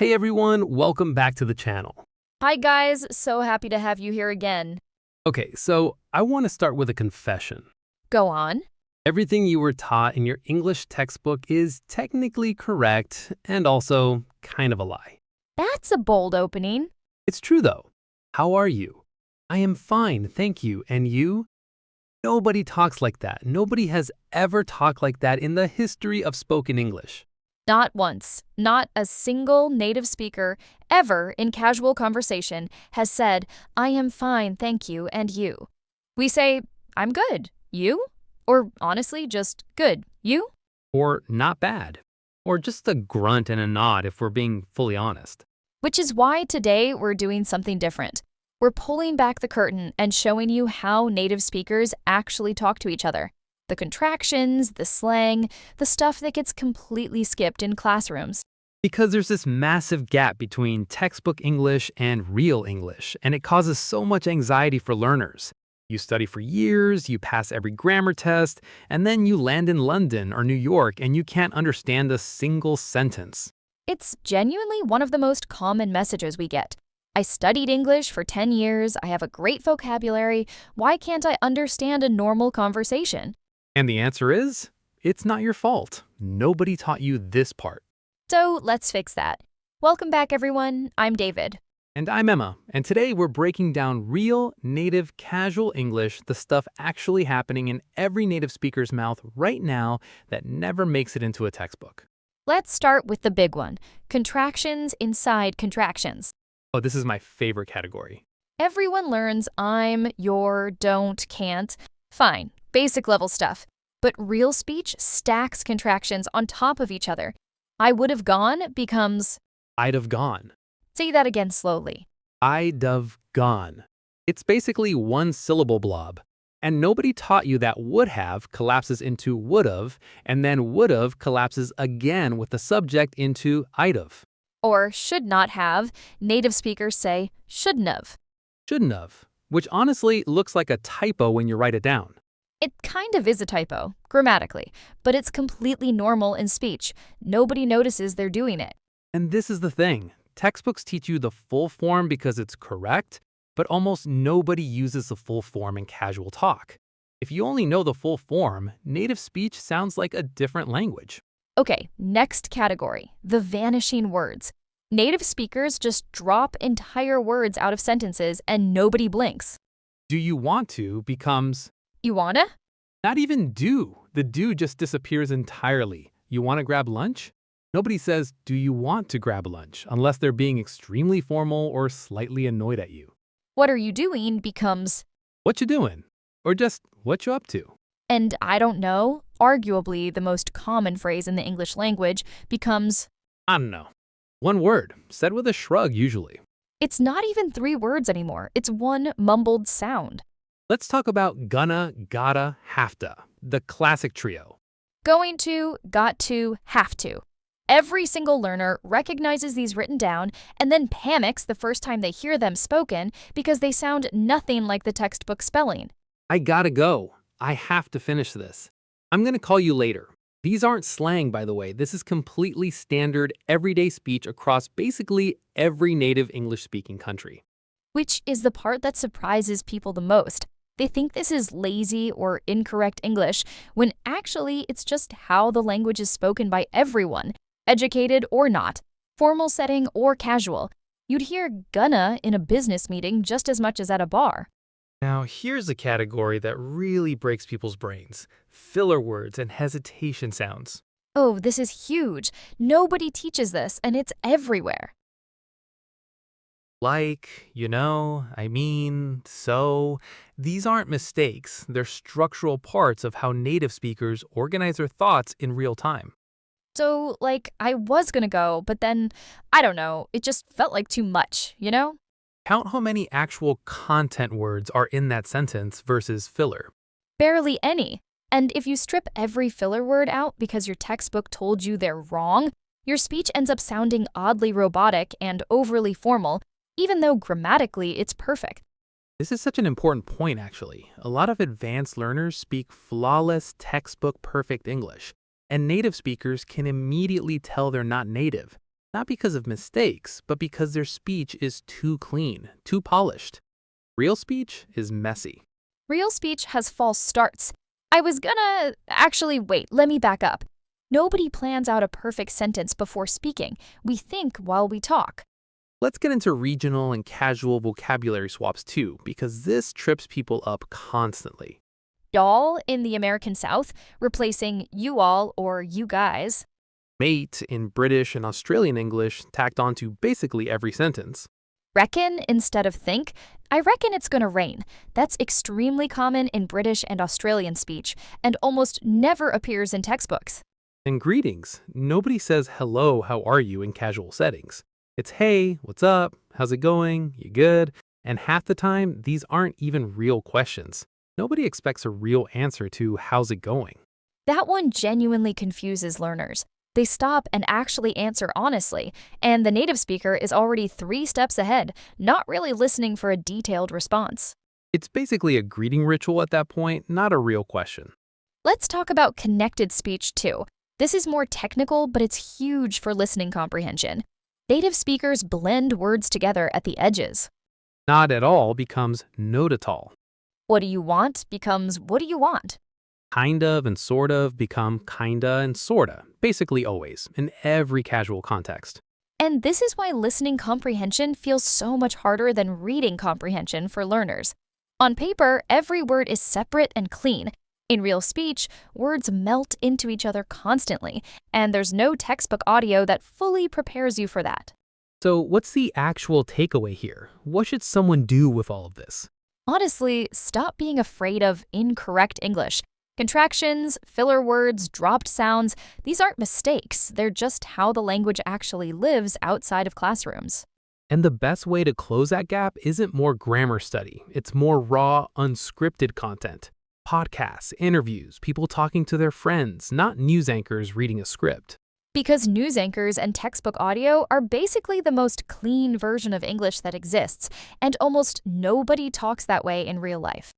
Hey everyone, welcome back to the channel. Hi guys, so happy to have you here again. Okay, so I want to start with a confession. Go on. Everything you were taught in your English textbook is technically correct and also kind of a lie. That's a bold opening. It's true though. How are you? I am fine, thank you. And you? Nobody talks like that. Nobody has ever talked like that in the history of spoken English. Not once, not a single native speaker ever in casual conversation has said, I am fine, thank you, and you. We say, I'm good, you? Or honestly, just good, you? Or not bad. Or just a grunt and a nod if we're being fully honest. Which is why today we're doing something different. We're pulling back the curtain and showing you how native speakers actually talk to each other. The contractions, the slang, the stuff that gets completely skipped in classrooms. Because there's this massive gap between textbook English and real English, and it causes so much anxiety for learners. You study for years, you pass every grammar test, and then you land in London or New York and you can't understand a single sentence. It's genuinely one of the most common messages we get. I studied English for 10 years, I have a great vocabulary, why can't I understand a normal conversation? And the answer is, it's not your fault. Nobody taught you this part. So let's fix that. Welcome back everyone, I'm David. And I'm Emma, and today we're breaking down real, native, casual English, the stuff actually happening in every native speaker's mouth right now that never makes it into a textbook. Let's start with the big one, contractions inside contractions. Oh, this is my favorite category. Everyone learns I'm, your, don't, can't. Fine, basic level stuff. But real speech stacks contractions on top of each other. I would have gone becomes, I'd have gone. say that again slowly. I'd have gone. It's basically one syllable blob. And nobody taught you that would have collapses into would have, and then would have collapses again with the subject into I'd have. Or should not have, native speakers say shouldn't have. Shouldn't have, which honestly looks like a typo when you write it down. It kind of is a typo, grammatically, but it's completely normal in speech. Nobody notices they're doing it. And this is the thing. Textbooks teach you the full form because it's correct, but almost nobody uses the full form in casual talk. If you only know the full form, native speech sounds like a different language. Okay, next category, the vanishing words. Native speakers just drop entire words out of sentences and nobody blinks. Do you want to becomes You wanna? not even do. The do just disappears entirely. You want to grab lunch? Nobody says, do you want to grab lunch, unless they're being extremely formal or slightly annoyed at you. What are you doing becomes, What you doing? Or just, what you up to? and I don't know, arguably the most common phrase in the English language, becomes, I don't know. One word, said with a shrug usually. it's not even 3 words anymore, it's one mumbled sound. Let's talk about gonna, gotta, hafta, the classic trio. Going to, got to, have to. Every single learner recognizes these written down and then panics the first time they hear them spoken because they sound nothing like the textbook spelling. I gotta go. I have to finish this. I'm gonna call you later. These aren't slang, by the way. This is completely standard, everyday speech across basically every native English-speaking country. Which is the part that surprises people the most. They think this is lazy or incorrect English, when actually it's just how the language is spoken by everyone, educated or not, formal setting or casual. You'd hear gonna in a business meeting just as much as at a bar. Now, here's a category that really breaks people's brains. Filler words and hesitation sounds. Oh, this is huge. Nobody teaches this, and it's everywhere. Like, you know, I mean, so. These aren't mistakes. They're structural parts of how native speakers organize their thoughts in real time. So, like, I was gonna go, but then, I don't know, it just felt like too much, you know? Count how many actual content words are in that sentence versus filler. Barely any. And if you strip every filler word out because your textbook told you they're wrong, your speech ends up sounding oddly robotic and overly formal, even though grammatically it's perfect. This is such an important point, actually. A lot of advanced learners speak flawless, textbook perfect English, and native speakers can immediately tell they're not native. Not because of mistakes, but because their speech is too clean, too polished. Real speech is messy. Real speech has false starts. Actually, wait, let me back up. Nobody plans out a perfect sentence before speaking. We think while we talk. Let's get into regional and casual vocabulary swaps too, because this trips people up constantly. Y'all in the American South, replacing you all or you guys. Mate in British and Australian English tacked onto basically every sentence. Reckon instead of think. I reckon it's gonna rain. That's extremely common in British and Australian speech and almost never appears in textbooks. And greetings. Nobody says hello, how are you in casual settings. It's hey, what's up, how's it going, you good? And half the time, these aren't even real questions. Nobody expects a real answer to how's it going. That one genuinely confuses learners. They stop and actually answer honestly, and the native speaker is already 3 steps ahead, not really listening for a detailed response. It's basically a greeting ritual at that point, not a real question. Let's talk about connected speech too. This is more technical, but it's huge for listening comprehension. Native speakers blend words together at the edges. Not at all becomes not at all. What do you want becomes what do you want? Kind of and sort of become kinda and sorta, basically always, in every casual context. And this is why listening comprehension feels so much harder than reading comprehension for learners. On paper, every word is separate and clean. In real speech, words melt into each other constantly, and there's no textbook audio that fully prepares you for that. So what's the actual takeaway here? What should someone do with all of this? Honestly, stop being afraid of incorrect English. Contractions, filler words, dropped sounds, these aren't mistakes. They're just how the language actually lives outside of classrooms. And the best way to close that gap isn't more grammar study. It's more raw, unscripted content. Podcasts, interviews, people talking to their friends, not news anchors reading a script. Because news anchors and textbook audio are basically the most clean version of English that exists, and almost nobody talks that way in real life.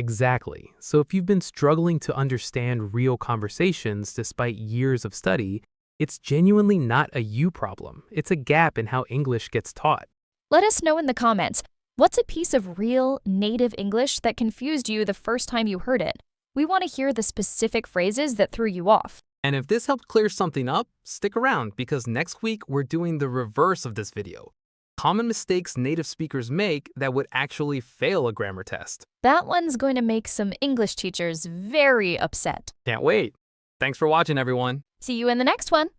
Exactly. So if you've been struggling to understand real conversations despite years of study, it's genuinely not a you problem. It's a gap in how English gets taught. Let us know in the comments, what's a piece of real, native English that confused you the first time you heard it? We want to hear the specific phrases that threw you off. And if this helped clear something up, stick around because next week we're doing the reverse of this video. Common mistakes native speakers make that would actually fail a grammar test. That one's going to make some English teachers very upset. Can't wait. Thanks for watching, everyone. See you in the next one.